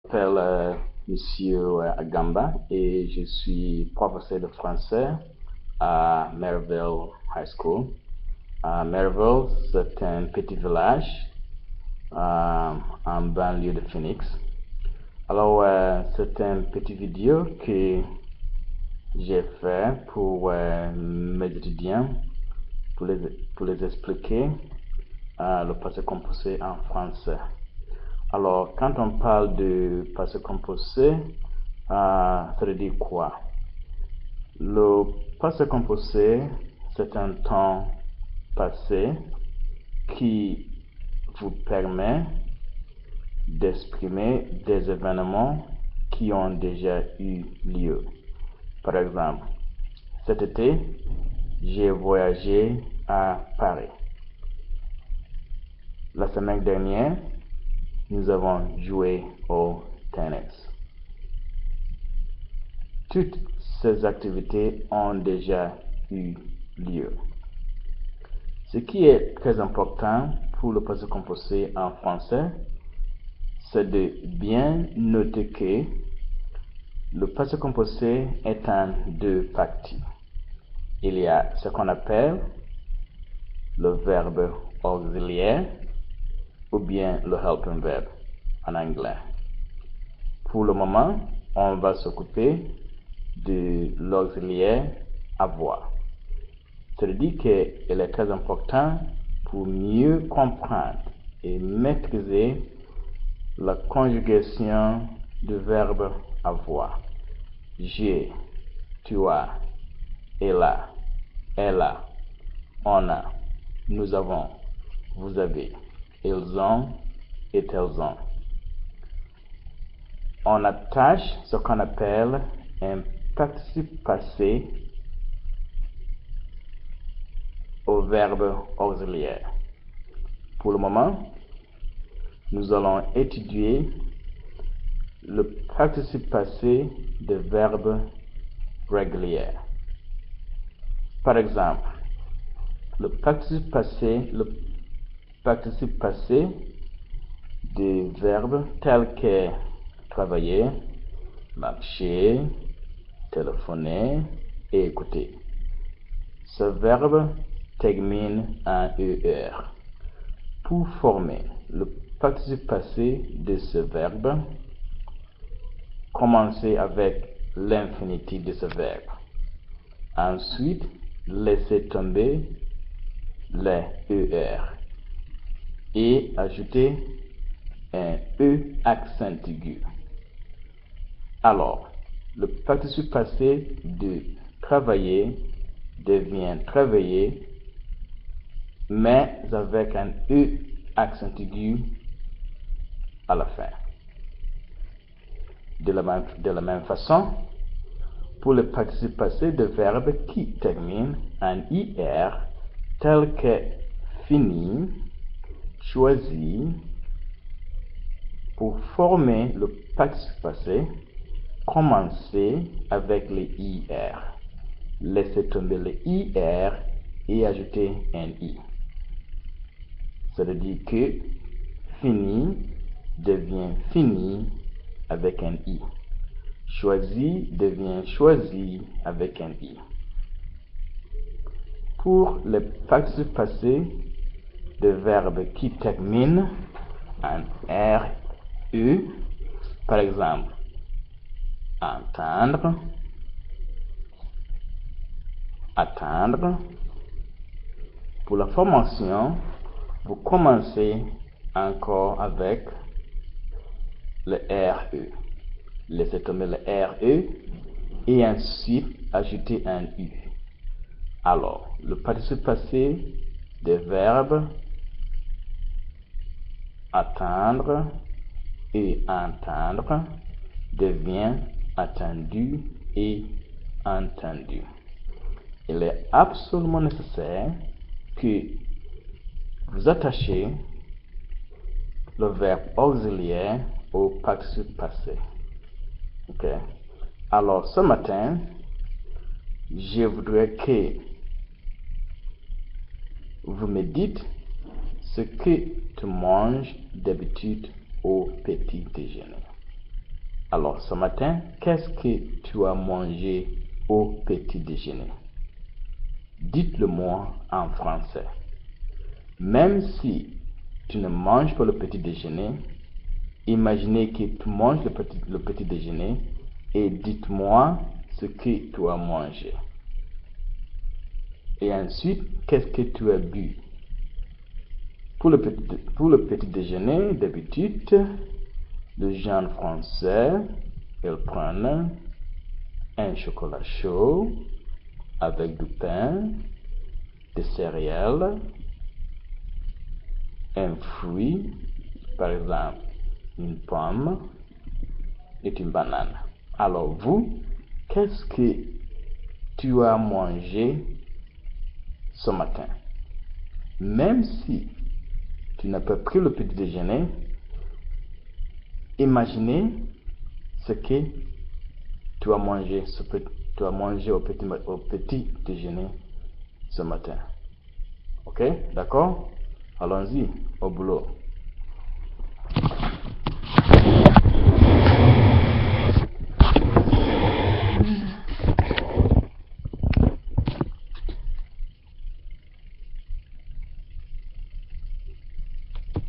m'appelle Monsieur Agamba et je suis professeur de français à Merivale High School. Merivale, c'est un petit village en banlieue de Phoenix. Alors, c'est une petite vidéo que j'ai fait pour mes étudiants pour les expliquer le passé composé en français. Alors, quand on parle de passé composé, ça veut dire quoi? Le passé composé, c'est un temps passé qui vous permet d'exprimer des événements qui ont déjà eu lieu. Par exemple, cet été, j'ai voyagé à Paris. La semaine dernière, nous avons joué au tennis. Toutes ces activités ont déjà eu lieu. Ce qui est très important pour le passé composé en français, c'est de bien noter que le passé composé est en deux parties. Il y a ce qu'on appelle le verbe auxiliaire ou bien le helping verb en anglais. Pour le moment, on va s'occuper de l'auxiliaire avoir. C'est-à-dire qu'il est très important pour mieux comprendre et maîtriser la conjugation du verbe avoir. J'ai, tu as, elle a, on a, nous avons, vous avez, ils ont et elles ont. On attache ce qu'on appelle un participe passé au verbe auxiliaire. Pour le moment, nous allons étudier le participe passé des verbes réguliers. Par exemple, le participe passé des verbes tels que travailler, marcher, téléphoner et écouter. Ce verbe termine en ER. Pour former le participe passé de ce verbe, commencez avec l'infinitif de ce verbe. Ensuite, laissez tomber les ER et ajoutez un E accent aigu. Alors, le participe passé de travailler devient travailler, mais avec un E accent aigu à la fin. De la même façon, pour le participe passé de verbe qui termine en IR, tel que fini, choisi, pour former le participe passé, commencez avec le IR. Laissez tomber le IR et ajoutez un I. Ça veut dire que fini devient fini avec un I. Choisi devient choisi avec un I. Pour le participe passé de verbes qui terminent en RE, par exemple, entendre, attendre. Pour la formation, vous commencez encore avec le RE. Laissez tomber le RE et ensuite ajoutez un U. Alors, le participe passé des verbes attendre et entendre devient attendu et entendu. Il est absolument nécessaire que vous attachiez le verbe auxiliaire au participe passé. Ok. Alors, ce matin, je voudrais que vous me dites ce que tu manges d'habitude au petit déjeuner. Alors, ce matin, qu'est-ce que tu as mangé au petit déjeuner? Dites-le-moi en français. Même si tu ne manges pas le petit déjeuner, imaginez que tu manges le petit déjeuner et dites-moi ce que tu as mangé. Et ensuite, qu'est-ce que tu as bu? Pour le petit déjeuner, d'habitude, les gens français, ils prennent un chocolat chaud avec du pain, des céréales, un fruit, par exemple une pomme et une banane. Alors vous, qu'est-ce que tu as mangé ce matin? Même si tu n'as pas pris le petit déjeuner, imaginez ce que tu as mangé, au petit déjeuner ce matin. Ok, d'accord? Allons-y, au boulot.